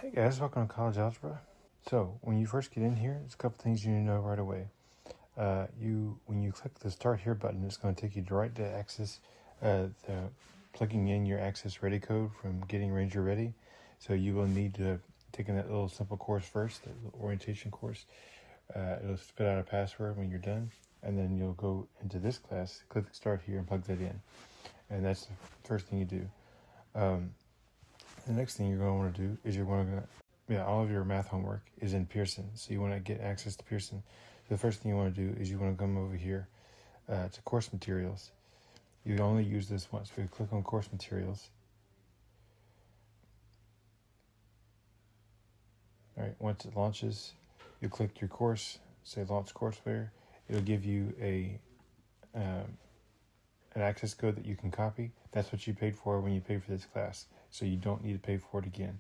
Hey guys, welcome to College Algebra. So when you first get in here, there's a couple things you need to know right away. When you click the Start Here button, it's going to take you right to access plugging in your Access Ready code from Getting Ranger Ready. So you will need to take in that little simple course first, the orientation course. It'll spit out a password when you're done, and then you'll go into this class, click Start Here, and plug that in. And that's the first thing you do. The next thing you're going to want to do is all of your math homework is in Pearson. So you want to get access to Pearson. So the first thing you want to do is you want to come over here to course materials. You only use this once. So you click on course materials. All right, once it launches, you click your course, say launch courseware. It'll give you an access code that you can copy. That's what you paid for when you paid for this class. So you don't need to pay for it again.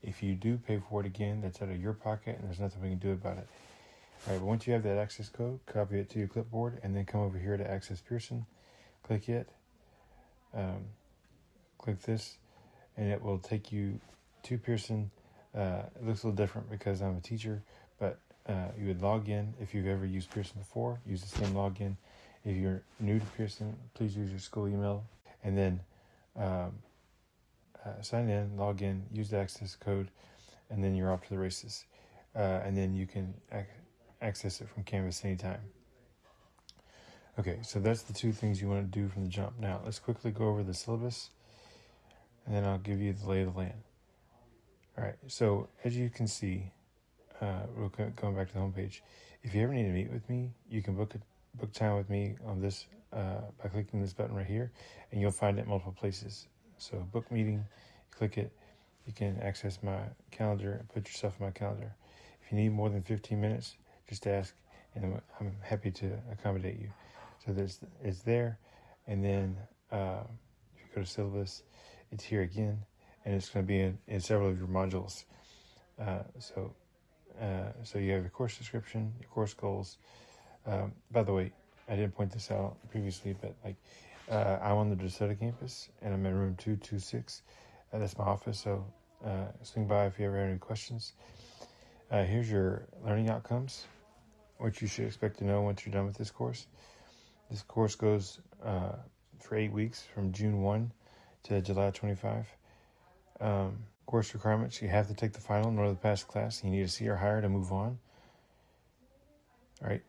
If you do pay for it again, that's out of your pocket and there's nothing we can do about it. All right, but once you have that access code, copy it to your clipboard and then come over here to Access Pearson. Click it. Click this and it will take you to Pearson. It looks a little different because I'm a teacher, but you would log in. If you've ever used Pearson before, use the same login. If you're new to Pearson, please use your school email and then sign in, log in, use the access code, and then you're off to the races. And then you can access it from Canvas anytime. Okay, so that's the two things you want to do from the jump. Now, let's quickly go over the syllabus, and then I'll give you the lay of the land. All right, so as you can see, going back to the homepage, if you ever need to meet with me, you can book time with me on this by clicking this button right here, and you'll find it multiple places. So book meeting, you click it, you can access my calendar and put yourself in my calendar. If you need more than 15 minutes, just ask, and I'm happy to accommodate you. So it's there, and then if you go to syllabus, it's here again, and it's going to be in several of your modules. So you have your course description, your course goals. By the way, I didn't point this out previously, but I'm on the DeSoto campus, and I'm in room 226. That's my office, so swing by if you ever have any questions. Here's your learning outcomes, what you should expect to know once you're done with this course. This course goes for 8 weeks from June 1 to July 25. Course requirements, you have to take the final in order to pass the class. You need a C or higher to move on. All right,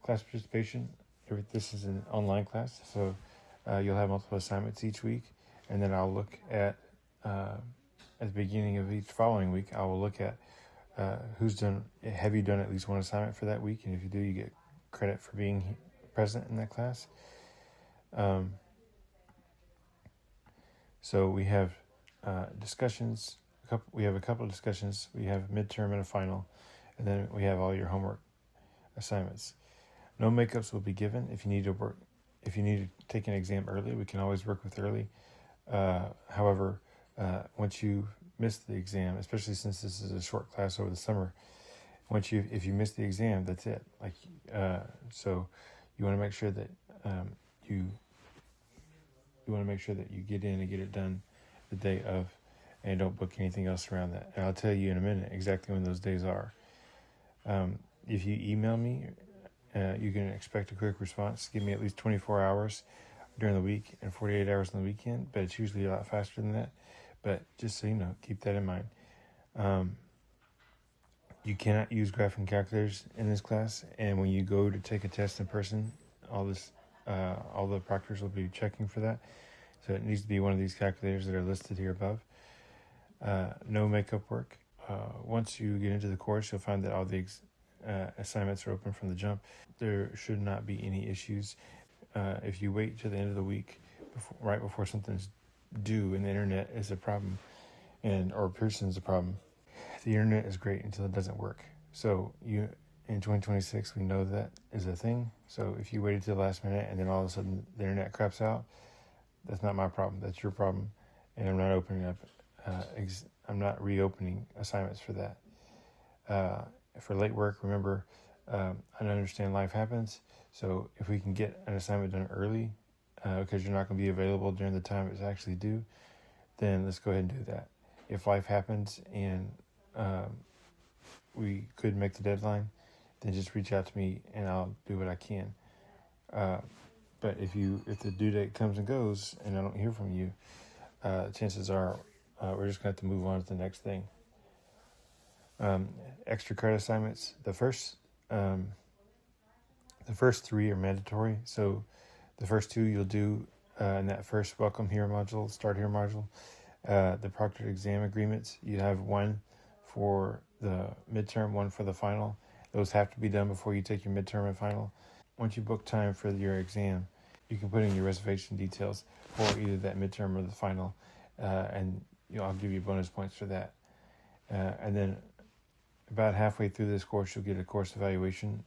class participation. This is an online class, so you'll have multiple assignments each week, and then I'll look at the beginning of each following week, I will look at have you done at least one assignment for that week, and if you do, you get credit for being present in that class. So we have discussions. We have a couple of discussions. We have midterm and a final, and then we have all your homework assignments. No makeups will be given. If you need to take an exam early, we can always work with early. However, once you miss the exam, especially since this is a short class over the summer, if you miss the exam, that's it. So you want to make sure that you want to make sure that you get in and get it done the day of, and don't book anything else around that. And I'll tell you in a minute exactly when those days are. If you email me, you can expect a quick response. Give me at least 24 hours during the week and 48 hours on the weekend, but it's usually a lot faster than that. But just so you know, keep that in mind. You cannot use graphing calculators in this class, and when you go to take a test in person, all the proctors will be checking for that. So it needs to be one of these calculators that are listed here above. No makeup work. Once you get into the course, you'll find that all the assignments are open from the jump. There should not be any issues. If you wait till the end of the week, right before something's due and the internet is a problem, or Pearson's a problem, the internet is great until it doesn't work. So in 2026, we know that is a thing. So if you waited till the last minute and then all of a sudden the internet craps out, that's not my problem. That's your problem. And I'm not opening up. I'm not reopening assignments for that. For late work, remember, I understand life happens. So if we can get an assignment done early, because you're not going to be available during the time it's actually due, then let's go ahead and do that. if life happens and we could make the deadline, then just reach out to me and I'll do what I can. But if the due date comes and goes and I don't hear from you, chances are we're just going to have to move on to the next thing. Extra credit assignments. The first 3 are mandatory. So the first 2 you'll do in that first Welcome Here module, Start Here module. The proctored exam agreements, you have one for the midterm, one for the final. Those have to be done before you take your midterm and final. Once you book time for your exam, you can put in your reservation details for either that midterm or the final, and I'll give you bonus points for that. And then about halfway through this course, you'll get a course evaluation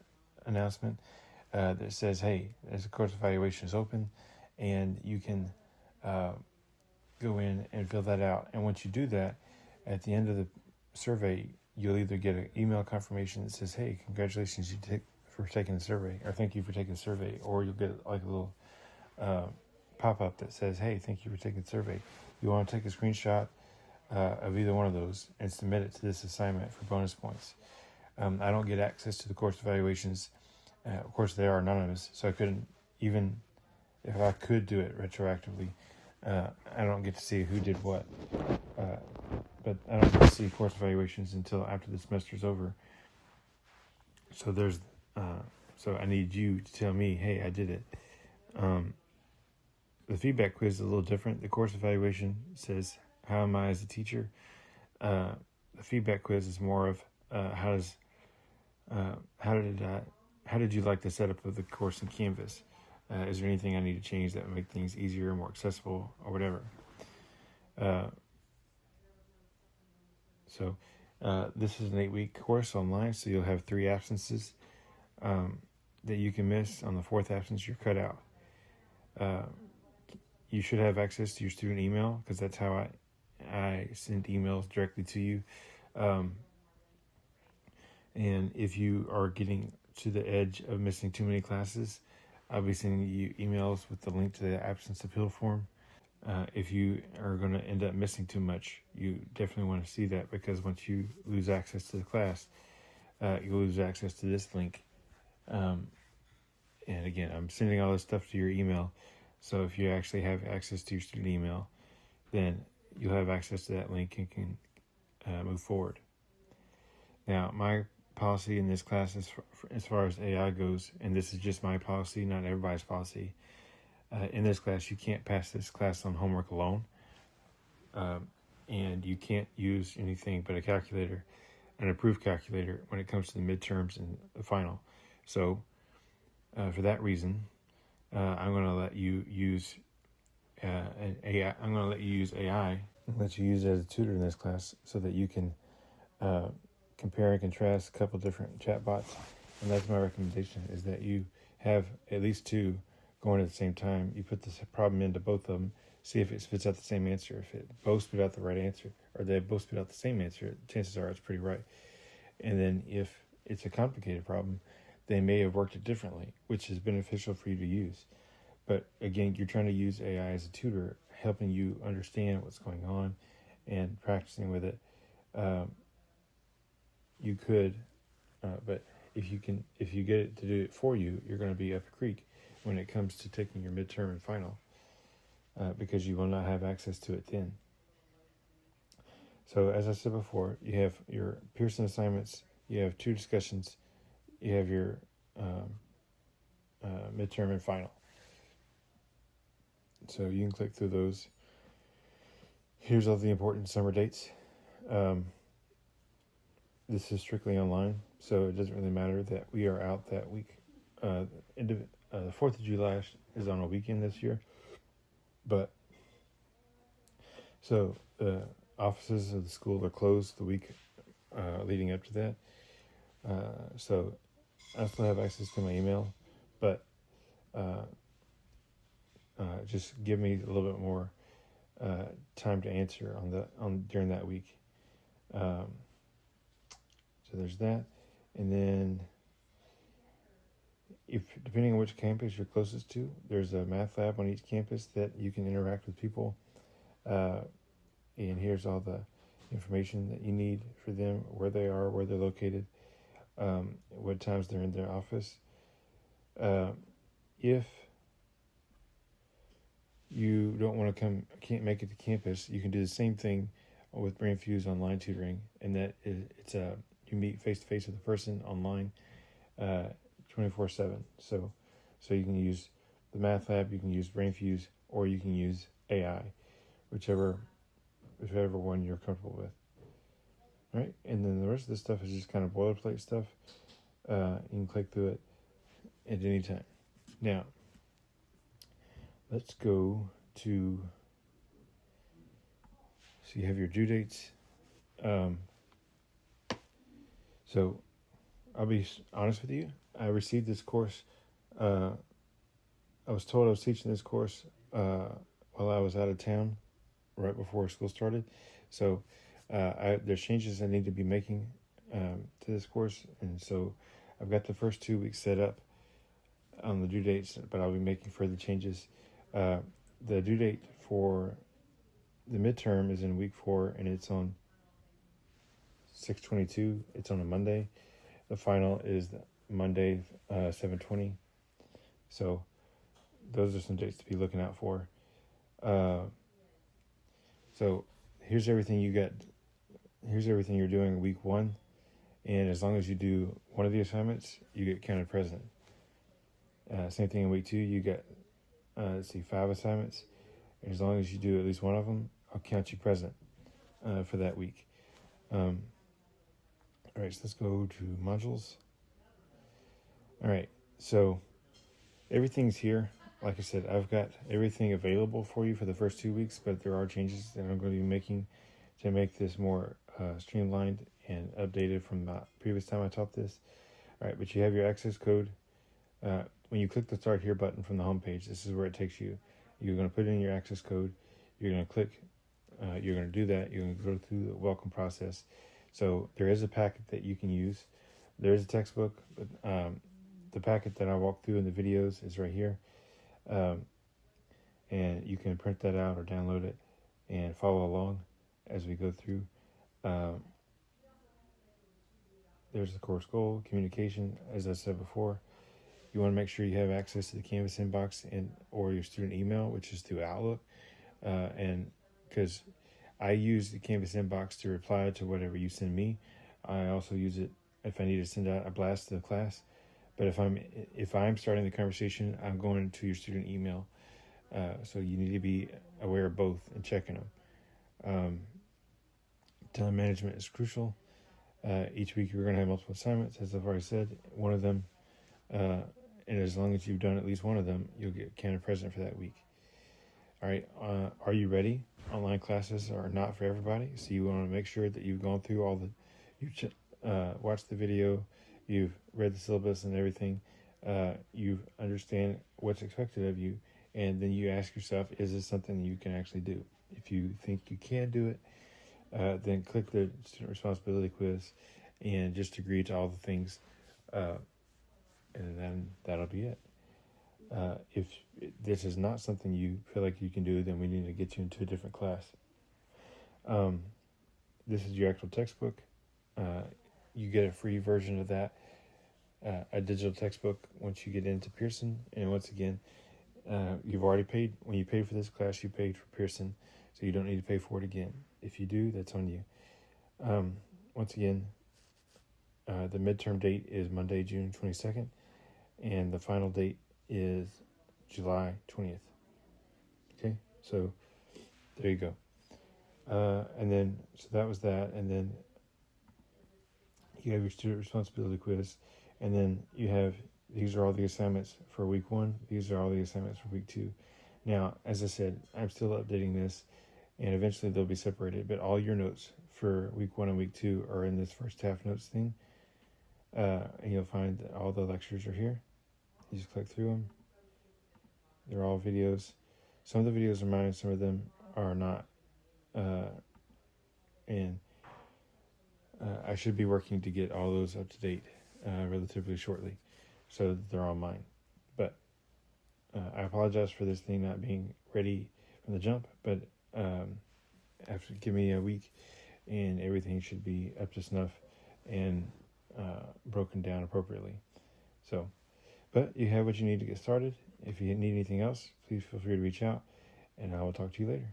announcement that says, hey, there's a course evaluation is open, and you can go in and fill that out. And once you do that, at the end of the survey, you'll either get an email confirmation that says, hey, congratulations for taking the survey, or thank you for taking the survey, or you'll get like a little pop-up that says, hey, thank you for taking the survey. You want to take a screenshot of either one of those and submit it to this assignment for bonus points. I don't get access to the course evaluations. Of course, they are anonymous, so I couldn't, even if I could do it retroactively, I don't get to see who did what. But I don't get to see course evaluations until after the semester's over. So so I need you to tell me, hey, I did it. The feedback quiz is a little different. The course evaluation says, how am I as a teacher? The feedback quiz is more of how did you like the setup of the course in Canvas? Is there anything I need to change that would make things easier or more accessible or whatever? So this is an 8-week course online, so you'll have 3 absences that you can miss. On the 4th absence, you're cut out. You should have access to your student email, because that's how I send emails directly to you. And if you are getting to the edge of missing too many classes, I'll be sending you emails with the link to the absence appeal form. If you are going to end up missing too much, you definitely want to see that, because once you lose access to the class, you'll lose access to this link. And again, I'm sending all this stuff to your email. So if you actually have access to your student email, then you'll have access to that link and can move forward. Now, my policy in this class is as far as AI goes, and this is just my policy, not everybody's policy. In this class, you can't pass this class on homework alone, and you can't use anything but a calculator, an approved calculator, when it comes to the midterms and the final. So, for that reason, I'm going to let you use AI. I'm going to let you use AI and let you use it as a tutor in this class, so that you can compare and contrast a couple different chatbots. And that's my recommendation, is that you have at least 2 going at the same time. You put this problem into both of them, see if it spits out the same answer. If it both spit out the right answer, or they both spit out the same answer, chances are it's pretty right. And then if it's a complicated problem, they may have worked it differently, which is beneficial for you to use. But again, you're trying to use AI as a tutor, helping you understand what's going on and practicing with it. You could, but if you get it to do it for you, you're going to be up a creek when it comes to taking your midterm and final, because you will not have access to it then. So as I said before, you have your Pearson assignments, you have 2 discussions, you have your midterm and final. So you can click through those. Here's all the important summer dates. This is strictly online, so it doesn't really matter that we are out that week. The 4th of July is on a weekend this year. But, so the offices of the school are closed the week leading up to that. So I still have access to my email, but just give me a little bit more time to answer during that week. So there's that. And then, depending on which campus you're closest to, there's a math lab on each campus that you can interact with people. And here's all the information that you need for them, where they are, where they're located, what times they're in their office. If you don't want to can't make it to campus, you can do the same thing with BrainFuse online tutoring, and that it's you meet face to face with the person online, 24/7. So you can use the Math Lab, you can use BrainFuse, or you can use AI, whichever one you're comfortable with. All right, and then the rest of this stuff is just kind of boilerplate stuff. You can click through it at any time. Now, let's go to, so you have your due dates. So I'll be honest with you. I received this course. I was told I was teaching this course while I was out of town right before school started. So there's changes I need to be making to this course. And so I've got the first 2 weeks set up on the due dates, but I'll be making further changes. The due date for the midterm is in week 4, and it's on 6/22. It's on a Monday. The final is Monday, 7/20. So those are some dates to be looking out for. So here's everything you get. Here's everything you're doing in week 1. And as long as you do one of the assignments, you get counted present. Same thing in week 2, you get, 5 assignments. And as long as you do at least one of them, I'll count you present for that week. All right, so let's go to modules. All right, so everything's here. Like I said, I've got everything available for you for the first 2 weeks, but there are changes that I'm going to be making to make this more streamlined and updated from the previous time I taught this. All right, but you have your access code. When you click the Start Here button from the home page, this is where it takes you. You're going to put in your access code. You're going to click. You're going to do that. You're going to go through the welcome process. So there is a packet that you can use. There is a textbook, but the packet that I walk through in the videos is right here. And you can print that out or download it and follow along as we go through. There's the course goal, communication, as I said before. You want to make sure you have access to the Canvas inbox or your student email, which is through Outlook. And because I use the Canvas inbox to reply to whatever you send me, I also use it if I need to send out a blast to the class. But if I'm starting the conversation, I'm going to your student email. So you need to be aware of both and checking them. Time management is crucial. Each week you're going to have multiple assignments, as I've already said. One of them, and as long as you've done at least one of them, you'll get counted present for that week. All right, are you ready? Online classes are not for everybody, so you want to make sure that you've gone through all you've watched the video, you've read the syllabus and everything, you understand what's expected of you, and then you ask yourself, is this something you can actually do? If you think you can do it, then click the student responsibility quiz and just agree to all the things, and then that'll be it. If this is not something you feel like you can do, then we need to get you into a different class. This is your actual textbook. You get a free version of that, a digital textbook, once you get into Pearson. And once again, you've already paid. When you paid for this class, you paid for Pearson, so you don't need to pay for it again. If you do, that's on you. Once again, the midterm date is Monday, June 22nd, and the final date is July 20th. Okay, so there you go. And then, so that was that. And then you have your student responsibility quiz. And then you have, these are all the assignments for week 1. These are all the assignments for week 2. Now, as I said, I'm still updating this, and eventually they'll be separated. But all your notes for week 1 and week 2 are in this first half notes thing. And you'll find that all the lectures are here. You just click through them. They're all videos. Some of the videos are mine, some of them are not. And I should be working to get all those up to date relatively shortly, so that they're all mine. But I apologize for this thing not being ready from the jump, but give me a week and everything should be up to snuff and broken down appropriately. So, but you have what you need to get started. If you need anything else, please feel free to reach out, and I will talk to you later.